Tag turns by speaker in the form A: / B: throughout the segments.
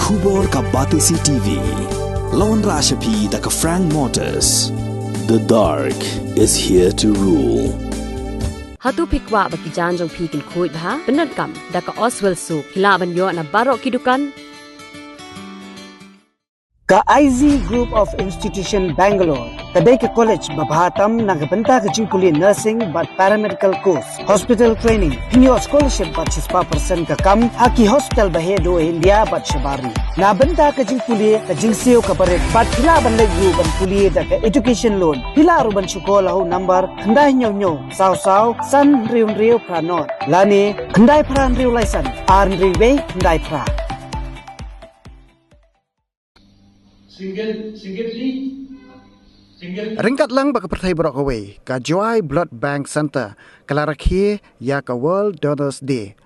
A: Kubor ka Batisi TV. Lawan Rashapi da ka Frank Motors. The dark is here to rule.
B: Hatu pikwa baki janjong pikin kuit ha penat kam da ka Oswell Soup hilaban yo na barok kidukan
C: ka IZ Group of Institution Bangalore kadai ke college babhatam nagabanta ka jingkuli nursing but paramedical course hospital training hinyo scholarship but 6% ka kam haki hospital bahedo India but shabari na banta ka jingkuli ka jingseo ka paret but hila ban legu ban kuli da ka education loan hila ruban chukola ho number khandai nyo saw san riu pranot lani khandai pran riu laisan ar riwe khandai pra
D: Ringkat lang baka pertai Borok away ka Jowai Blood Bank Center kalarakhi ya ka World Donors Day.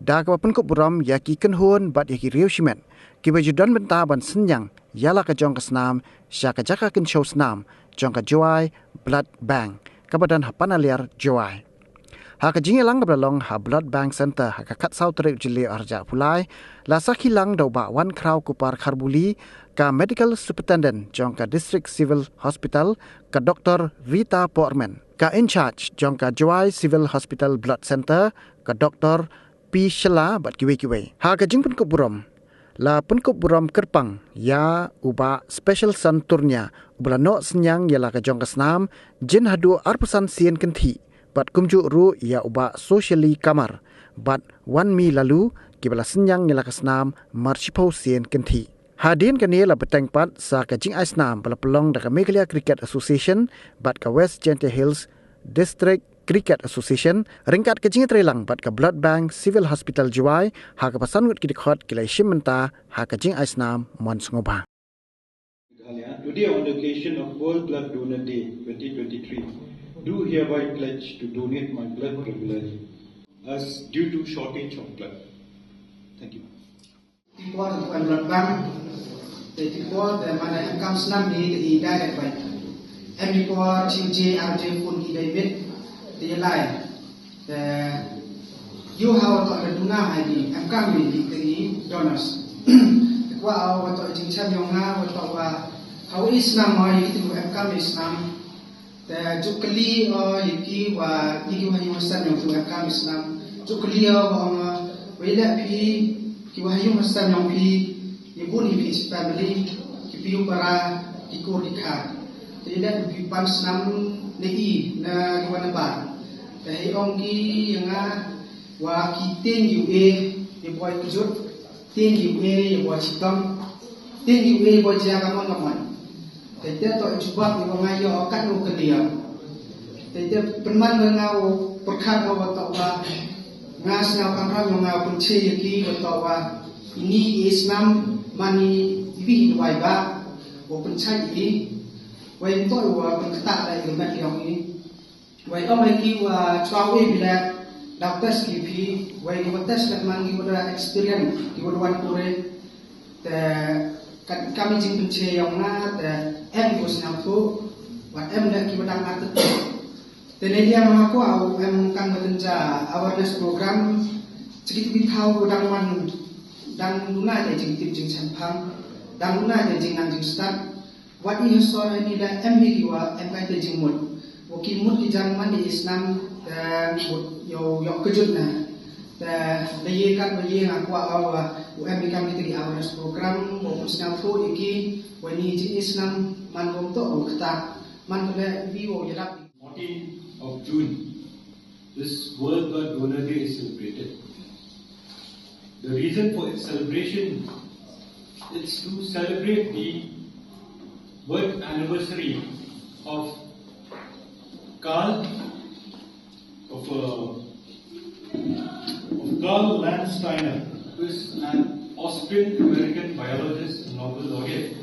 D: Da ka Pynkup Burom ya ki kenhun bat ya ki Riewsbun ki bajudan benta ban senyang yala ka jong ka snam sya ka jaka ken show snam jong ka Jowai Blood Bank ka badan hapanaliar Jowai. Ha ka jingelang ka belong ha Blood Bank Center ha ka kat sau trip jili arja pulai la sakhilang do ba wan kraw kupar kharbuli ka medical superintendent jong ka district civil hospital ka Dr. Rita Portman ka in charge jong ka Jowai Civil Hospital Blood Center ka Dr. P. Shela bat kiwe ha ka jing Pynkup Burom la Pynkup Burom kerpang ya uba special san turnya ubla no senyang ya la ka jong ka snam jin hadu arpusan sien kenti bat kumju ru ya uba socially kamar bat 1 mi lalu kibala senyang ya la ka snam marchipo sien kenti Hadin kani la betengpat sa ka jing aisnam pala pelong da ka Meghalaya Cricket Association bat ka West Gentle Hills District Cricket Association ringkat ka jing trelang bat ka Blood Bank Civil Hospital Jowai ha ka pasan ngut kidikot kilai shimenta ha ka jing aisnam mon sngoba.
E: Today on the occasion of World Blood Donor Day 2023 do hereby pledge to donate my blood regularly as due to shortage of blood. Thank you.
F: Important to blood bank. The report the mana em kam snam ni the direct by em report chinje arje pun ki David the line the you how to the duna id em kam ni the donors kwa au to jing cham yong na to wa how is nam mai itu em kam is nam the jukli yiki wa yiki wa yong san yong to em kam is nam jukli wa wela pi ki wa yong san yong pi Ibu ni his family kipiu para ikut dikha. Tidak dipan senam nei na kawan bar. Tapi orang ki yang wa kiting UA yang buat kejut, ting UA yang buat cikam, ting UA buat jaga kawan. Tapi tak cuba kita mengayo akan lu kedia. Tapi perman mengau perkara kau tak wa ngas ngau kamera mengau punci yaki bertawa ini Islam mani ibi wai ba wo pen chai i wai to wa pen kata dai lu mat yong ni wai o mai ki wa chwa we bila doctors ki phi wai ko test kat man ki boda experience ki boda wan pure te kat kami jing pen che yong na te em ko snam thu wa em da ki boda at te ne dia ma ko au em kan matenja awareness program sedikit bitau bodang man dan guna dia jing tip jing sampang dan guna dia jing nang jing start what is so ini dah MBQ wa MKT jing mut wakil mut di jang man di Islam dan yo kejut na dan bayi kan bayi aku awal UMBK ni di awareness program maupun senang tu iki wani jing Islam man kom to kata man kena vivo jelap
E: 14th of June this World Blood Donor Day is celebrated. The reason for its celebration is to celebrate the birth anniversary of Carl Landsteiner, who is an Austrian-American biologist and Nobel laureate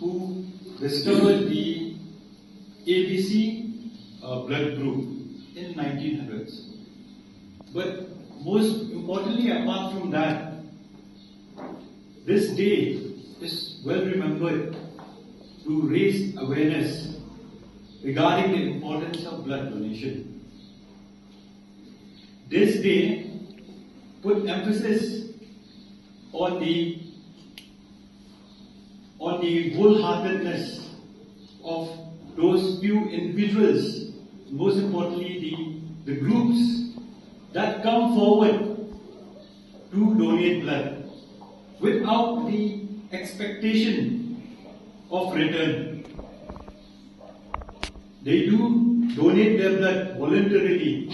E: who discovered the ABC blood group in 1900s. But most importantly, apart from that, this day is well remembered to raise awareness regarding the importance of blood donation. This day put emphasis on the about the wholeheartedness of those few individuals, most importantly the groups that come forward to donate blood without the expectation of return. They do donate their blood voluntarily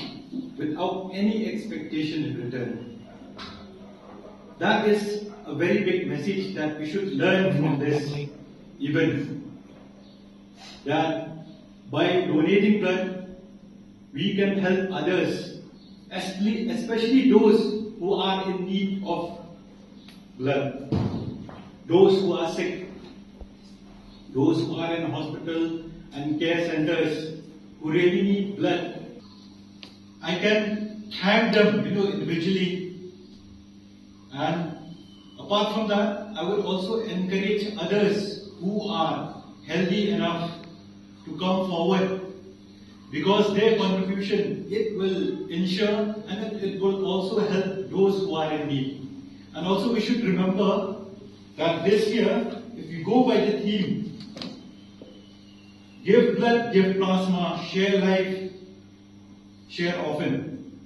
E: without any expectation in return. That is a very big message that we should learn from this event. That by donating blood, we can help others, especially those who are in need of blood, those who are sick, those who are in hospital and care centers who really need blood. I can thank them, individually, and apart from that, I would also encourage others who are healthy enough to come forward, because their contribution, it will ensure and it will also help those who are in need. And also we should remember that this year, if you go by the theme, give blood, give plasma, share life, share often.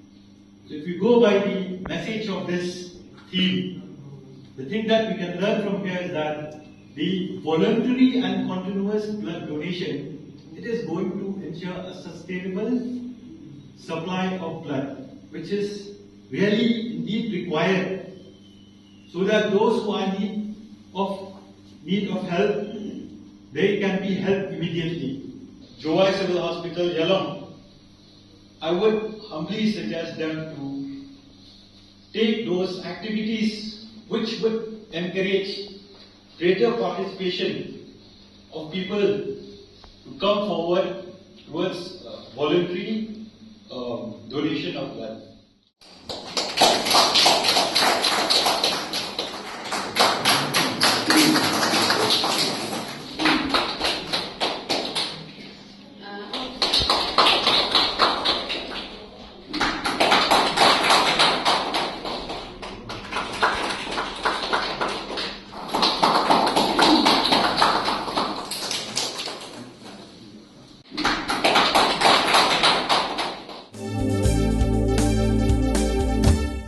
E: So if you go by the message of this theme, the thing that we can learn from here is that the voluntary and continuous blood donation, it is going to ensure a sustainable supply of blood, which is really indeed required, so that those who are in need of help, they can be helped immediately. Jowai Civil Hospital, Yalom, I would humbly suggest them to take those activities which would encourage greater participation of people to come forward towards voluntary donation of blood.